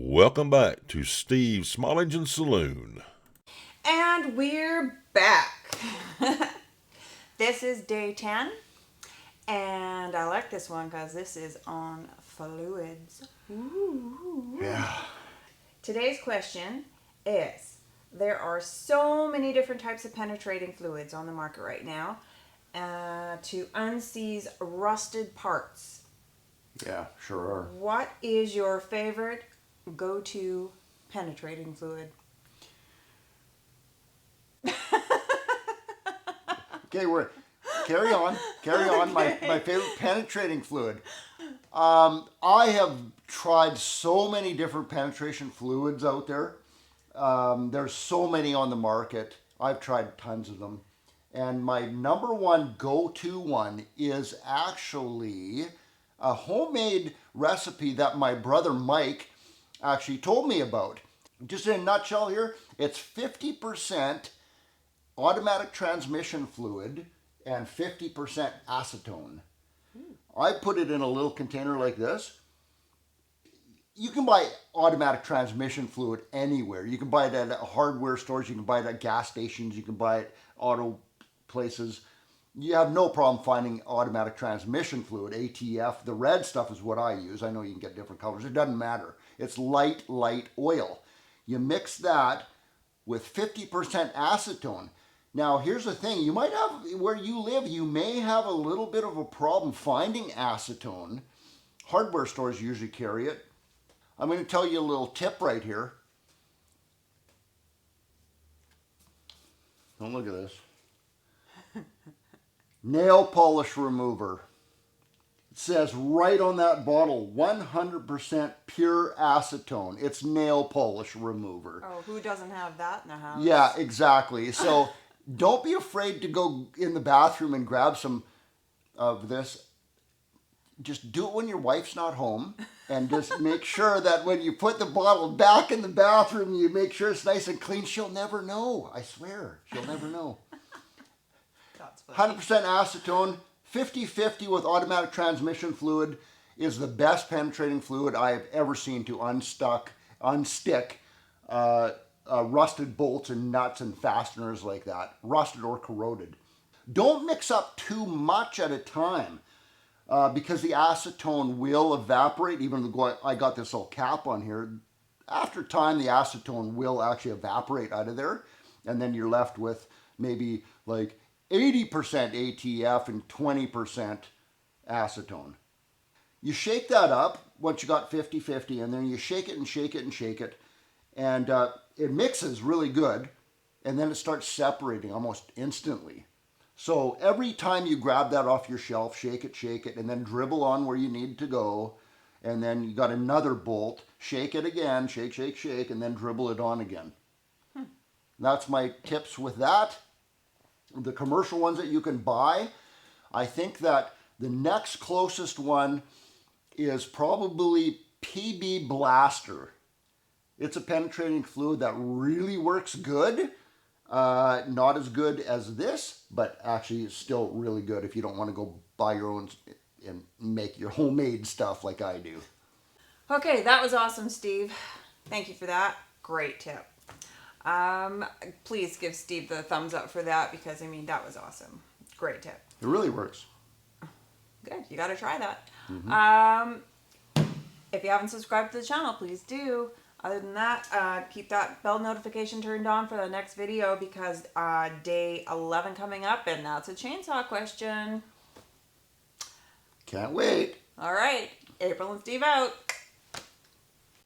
Welcome back to Steve's Small Engine Saloon. And we're back. This is day 10. And I like this one because this is on fluids. Ooh. Yeah. Today's question is, there are so many different types of penetrating fluids on the market right now to unseize rusted parts. Yeah, sure are. What is your favorite go-to penetrating fluid? Okay, carry on. My favorite penetrating fluid. I have tried so many different penetration fluids out there. There's so many on the market. I've tried tons of them. And my number one go-to one is actually a homemade recipe that my brother Mike actually told me about. Just in a nutshell here, it's 50% automatic transmission fluid and 50% acetone. I put it in a little container like this. You can buy automatic transmission fluid anywhere. You can buy it at hardware stores, you can buy it at gas stations, you can buy it auto places. You have no problem finding automatic transmission fluid, ATF. The red stuff is what I use. I know you can get different colors. It doesn't matter. It's light oil. You mix that with 50% acetone. Now, here's the thing. You might have, where you live, you may have a little bit of a problem finding acetone. Hardware stores usually carry it. I'm going to tell you a little tip right here. Don't look at this. Nail polish remover. It says right on that bottle, 100% pure acetone. It's nail polish remover. Oh, who doesn't have that in the house? Yeah, exactly. So don't be afraid to go in the bathroom and grab some of this. Just do it when your wife's not home, and just make sure that when you put the bottle back in the bathroom, you make sure it's nice and clean. She'll never know. I swear, she'll never know. 100% acetone, 50-50 with automatic transmission fluid is the best penetrating fluid I have ever seen to unstick rusted bolts and nuts and fasteners like that, rusted or corroded. Don't mix up too much at a time because the acetone will evaporate. Even though I got this little cap on here, after time the acetone will actually evaporate out of there, and then you're left with maybe like 80% ATF and 20% acetone. You shake that up once you got 50-50, and then you shake it and shake it and shake it, and it mixes really good, and then it starts separating almost instantly. So every time you grab that off your shelf, shake it, and then dribble on where you need to go, and then you got another bolt, shake it again, shake, and then dribble it on again. That's my tips with that. The commercial ones that you can buy, I think that the next closest one is probably PB Blaster. It's a penetrating fluid that really works good. Not as good as this, but actually it's still really good if you don't want to go buy your own and make your homemade stuff like I do. Okay, that was awesome, Steve. Thank you for that. Great tip. Please give Steve the thumbs up for that because, I mean, that was awesome. Great tip. It really works. Good. You got to try that. Mm-hmm. If you haven't subscribed to the channel, please do. Other than that, keep that bell notification turned on for the next video because day 11 coming up, and that's a chainsaw question. Can't wait. All right. April and Steve out.